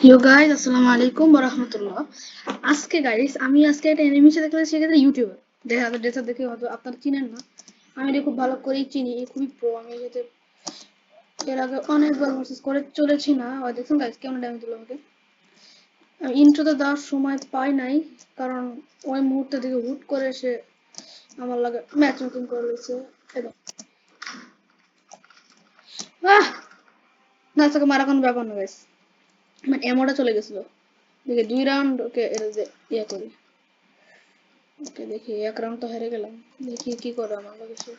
Yo guys, আসসালামু আলাইকুম ওয়া রাহমাতুল্লাহ। আমি আজকে একটা এনিমি সাথে খেলেছি, সেক্ষেত্রে ইউটিউবার দেখা যাচ্ছে ড্রেসার দেখে হয়তো আপনারা চিনেন না। আমি এটা খুব ভালো করেই চিনি, খুবই প্রো। আমি এতে এর আগে অনেকবার ভার্সেস করে চলেছি না। আর দেখুন গাইস কেমন ড্যামেজ দিল আমাকে। আমি ইন্ট্রোতে দেওয়ার সময় পাই নাই, কারণ ওই মুহূর্তে থেকে হুট করে সে আমার লাগে ম্যাচ মেকিং করে রয়েছে। আহ না, তাকে মারা কোনো ব্যাপার না গাইস, মানে এমনটা চলে গেছিল। দেখে 2 রাউন্ড ওকে ইয়ে করি। ওকে দেখি, 1 রাউন্ড তো হেরে গেলাম। দেখি কি করে আমার লাগে সে।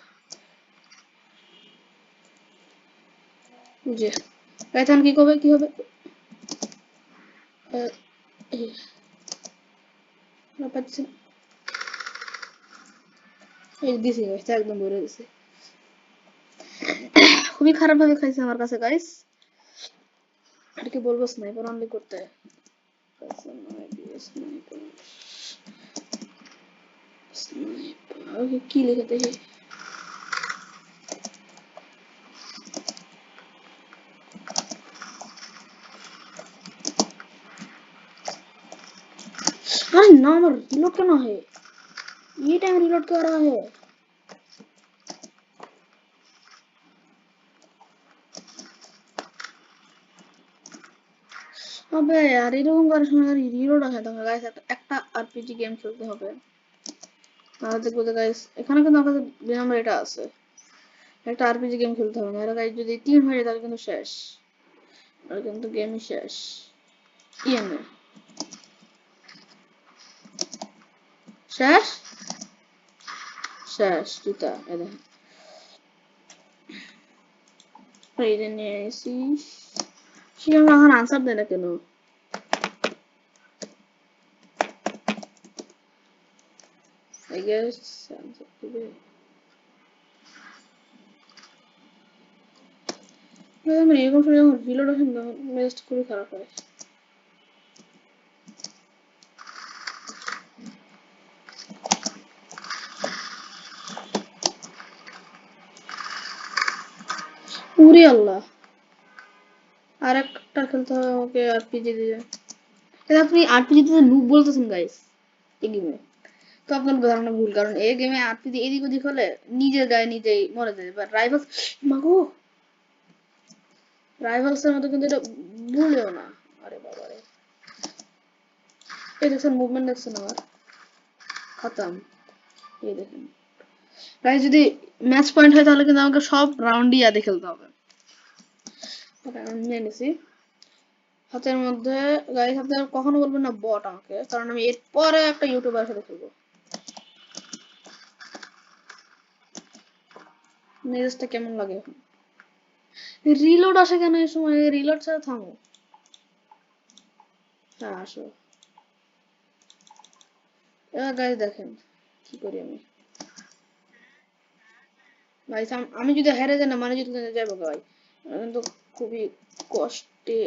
যে এখন কি করবে, কি হবে? আহ, এই, না পাচ্ছি না। এই দিছি গাইস, একদম ভরে দিছে। খুবই খারাপ ভাবে খাইছে আমার কাছে গাইস। আর কি বলবো, স্নাইপার অনলি করতে স্নাইপার স্নাইপার কি লিখে দেখি। अरे ना, আমার রিলোড কেন হয়? ये टाइम रिलोड कर रहा है। अबे यार, এরকম করার সময় রিলোড আসে তখন গাইস। একটা আরপিজি গেম খেলতে হবে, তাহলে দেখবো যে গাইস এখানে কিন্তু আমার কাছে 2 নম্বর এটা আছে। একটা আরপিজি গেম খেলতে হবে, না গাইস যদি 3 হয়ে যায় তাহলে কিন্তু শেষ, আর কিন্তু গেমই শেষ। ইএমএ শেষ শেষ জুতা এদের ফ্রিজে নিয়ে এসি। সে আমরা এখন আনসার দেয় না কেন? আই গেস আনসার দিবে। আমার এরকম সময় যখন রিলোড আসেন তখন মেজাজটা খুবই খারাপ হয়। উরে আল্লাহ, আর একটা খেলতে হবে আমাকে আরপিজি দিয়ে। এটা আপনি আরপিজি তে নুব বলতেছেন গাইস এই গেমে? তো আপনার ধারণা ভুল, কারণ এই গেমে আরপিজি এদিক ওদিক হলে নিজের গায়ে নিজেই মরে যায়। বাট রাইভালস, মাগো, রাইভালস এর মতো কিন্তু এটা ভুলেও না। আরে বাবা রে, এই দেখছেন মুভমেন্ট, দেখছেন আমার খতম। এই দেখেন গাইস, যদি ম্যাচ পয়েন্ট হয় তাহলে কিন্তু আমাকে সব রাউন্ডই আদে খেলতে হবে। আমি নিয়ে নিছি হাতের মধ্যে। গাইস আপনারা কখনো বলবেন না বট আমাকে, কারণ আমি এরপরে একটা ইউটিউবার সাথে খেলবো। মেজাজটা কেমন লাগে এখন? রিলোড আসে কেন এই সময়? রিলোড ছাড়া থামো। হ্যাঁ আসো। এবার গাইস দেখেন কি করি আমি। গাইস আমি যদি হেরে যাই না, মানে যদি যাবো ভাই, কিন্তু খুবই কষ্টে।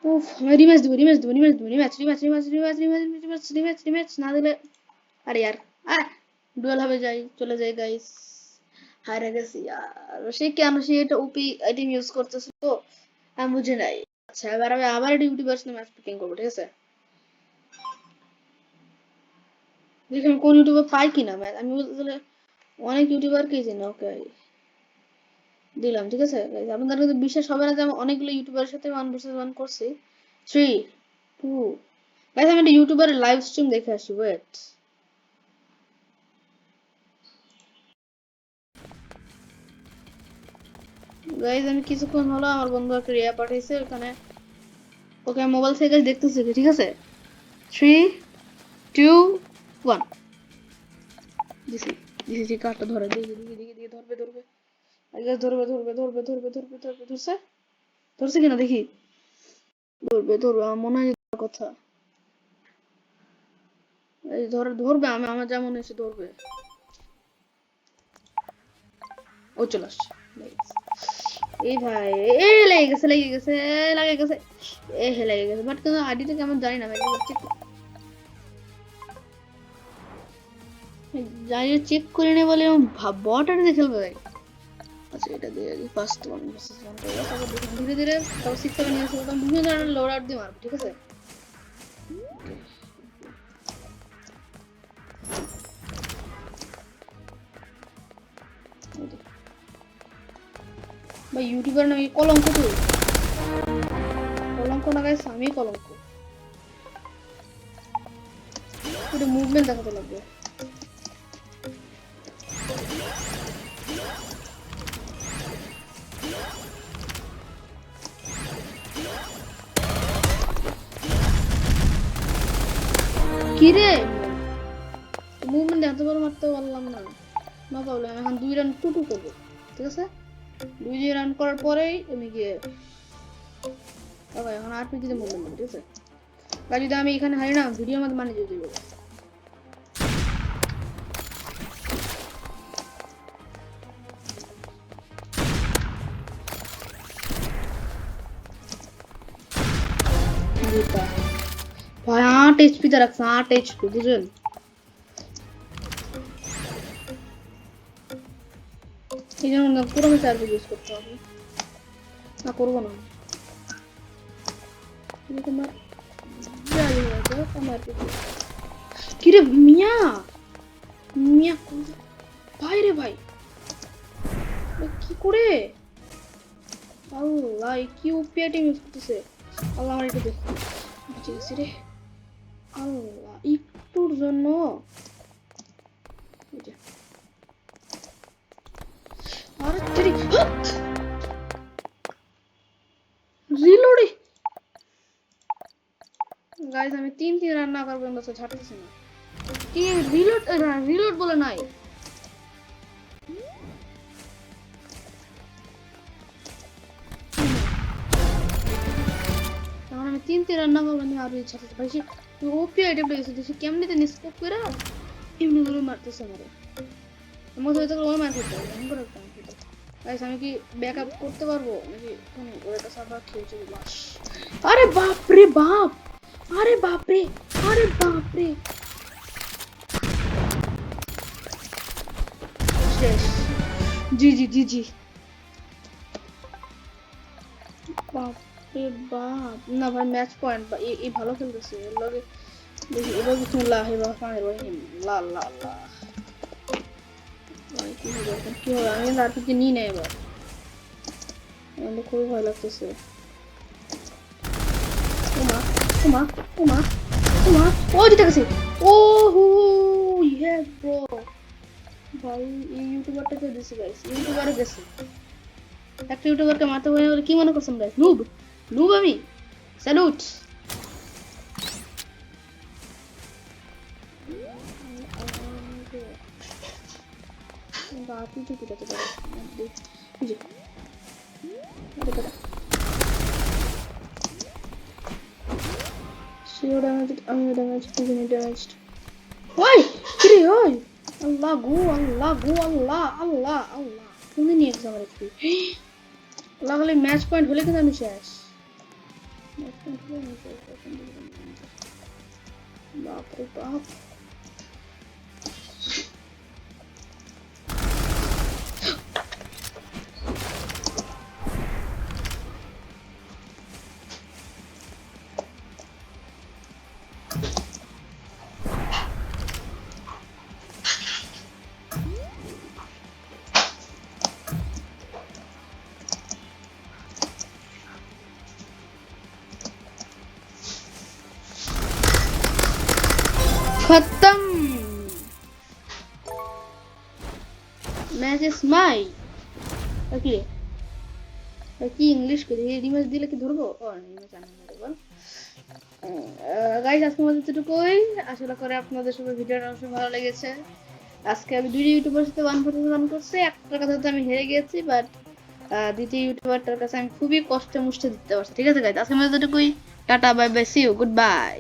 উফ, আমি রিম্যাচ দেবো, রিম্যাচ দেবো, রিম্যাচ দেবো, rematch rematch rematch rematch rematch rematch rematch rematch না দিলে। আরে ইয়ার, আহ ডুয়েল হবে, যাই চলে যাই গাইস। হারে গেছি আর সে কেন সে এটা ওপি আইটেম ইউজ করতেছে তো আমি বুঝে নাই। আচ্ছা এবার আমি আবার একটা ইউটিউবার সাথে ম্যাচ পিকিং করবো, ঠিক আছে? দেখি আমি কোন ইউটিউবার পাই কিনা ম্যাচ। আমি বলতে গেলে অনেক ইউটিউবারকেই চিনি। ওকে দিলাম, ঠিক আছে guys, আপনাদের কিন্তু বিশ্বাস হবে না যে আমি অনেকগুলো ইউটিউবারের সাথে 1 vs 1 করছি। 3 2 গাইস, আমি একটা ইউটিউবারের লাইভ স্ট্রিম দেখে আসি, ওয়েট। গাইস আমি কিছুক্ষণ হলো আমার বন্ধু একটা রিয়া পাঠিয়েছে ওখানে, ওকে আমি মোবাইল থেকে দেখতেছি, ঠিক আছে? 3 2 1 দিছি দিছি কার্ডটা ধরে দেখি দেখি দেখি দেখি ধরবে ধরবে। আগে ধরবে ধরবে ধরবে ধরবে ধরবে ধরবে ধরছে, ধরছে কিনা দেখি। ধরবে ধরবে আমার মনে হয় কথা। এই ধরবে, আমি আমার যেমন এসে ধরবে। ও চলে আসছে। এই ভাই, এ লেগে গেছে লেগে গেছে লেগে গেছে, এ হে লেগে গেছে। বাট কিন্তু আইডিটা কেমন জানি না ভাই, জানি চেক করে নে বলে বট আইডিতে খেলবে ভাই। আচ্ছা এটা দিয়ে আগে ফার্স্ট ওয়ান ভার্সেস ওয়ান করবো, তারপর দেখুন ধীরে ধীরে তারপর 6 7 নিয়ে আসবো, তখন বিভিন্ন ধরনের লোড আউট দিয়ে মারবো, ঠিক আছে? ভাই ইউটিউবার নাকি কলঙ্ক, তুই কলঙ্ক না গাইস, আমি কলঙ্ক। এটা মুভমেন্ট দেখাতে লাগবে। কি রে মুভমেন্ট দেখাতে পারো, মারতে পারলাম না, না প্রবলেম। এখন 2 রাউন্ড টুটু করবো, ঠিক আছে? 2 রাউন্ড করার পরেই আমি গিয়ে এখন RPG তে মুভমেন্ট নেবো, ঠিক আছে? বা যদি আমি এখানে হারি না, ভিডিওর মধ্যে মানে দিয়ে দেবো। ভাই 8 HP তে রাখছে, 8 HP, বুঝলেন? এই জন্য পুরো আমি চার্জ ইউজ করতে হবে, না করবো না। তোমার যাই হোক আমার কিরে মিয়া মিয়া ভাই রে ভাই, কি করে আল্লাহ কি ওপিয়া টিম ইউজ করতেছে, আল্লাহ আমার একটু দেখো বুঝে গেছি রে আল্লাহ, একটুর জন্য আরে তেরি রিলোডে গাইস, আমি 3 রান না করবো বন্ধু, ছাড়তেছি না। কি রিলোড বলে নাই, তখন আমি 3 রান না করবো, আমি আরো ছাড়তেছি ভাই। সে ওপি আইটেম লেগেছে, দেখি কেমনিতে নিস্কোপ করে এমনি করে মারতেছে আমারে, আমার হয়তো ওর মার খেতে হবে, আমি করে একটা গাইস। আমি কি ব্যাকআপ করতে পারবো নাকি ওর একটা সার্ভার খেলছে বাস? আরে বাপ রে বাপ, আরে বাপ রে, আরে বাপ রে, শেষ। জি জি জি জি, বাপ রে বাপ। না ভাই ম্যাচ পয়েন্ট বা এই ভালো খেলতেছে, এর লগে দেখি এবার বিসমিল্লাহ রহমানির রহিম, লা লা লা। ভাই কি হবে এখন, কি হবে? আমি আর কিছু নিই না এবার, আমার খুবই ভয় লাগতেছে। ওমা ওমা ওমা ওমা, ও জিতে গেছে, ও হু ইয়েস ব্রো। ভাই এই ইউটিউবারটাকে দিছি গাইস, ইউটিউবারে গেছে, একটা ইউটিউবারকে মারতে পারে বলে কি মনে করছেন গাইস? নুব নুব আমি, স্যালুট। বাপি তো কিটাতে পারে জি, আরে বেটা শিও ড্যামেজ, আমি ড্যামেজ, তুমি ড্যামেজ। ওই কিরে ওই, আল্লাহ গো আল্লাহ গো আল্লাহ আল্লাহ আল্লাহ, তুমি নিয়ে গেছো আমার একটু লাগালে ম্যাচ পয়েন্ট হলে কিন্তু আমি শেষ। বাপরে বাপ, खत्म, मैच इज माई। ओके কি ইংলিশ করে রিমেজ দিলে কি ধরবো? ও রিমেজ আনি না রে বল। গাইস আজকে আমাদের এতটুকুই, আশা করি আপনাদের সবার ভিডিওটা অবশ্যই ভালো লেগেছে। আজকে আমি দুই ইউটিউবার সাথে 1v1 করছি, একটা কথা তো আমি হেরে গেছি, বাট দ্বিতীয় ইউটিউবারটার কাছে আমি খুবই কষ্টে মুষ্টে দিতে পারছি, ঠিক আছে গাইস? আজকে আমাদের এতটুকুই, tata bye bye, see you, good bye.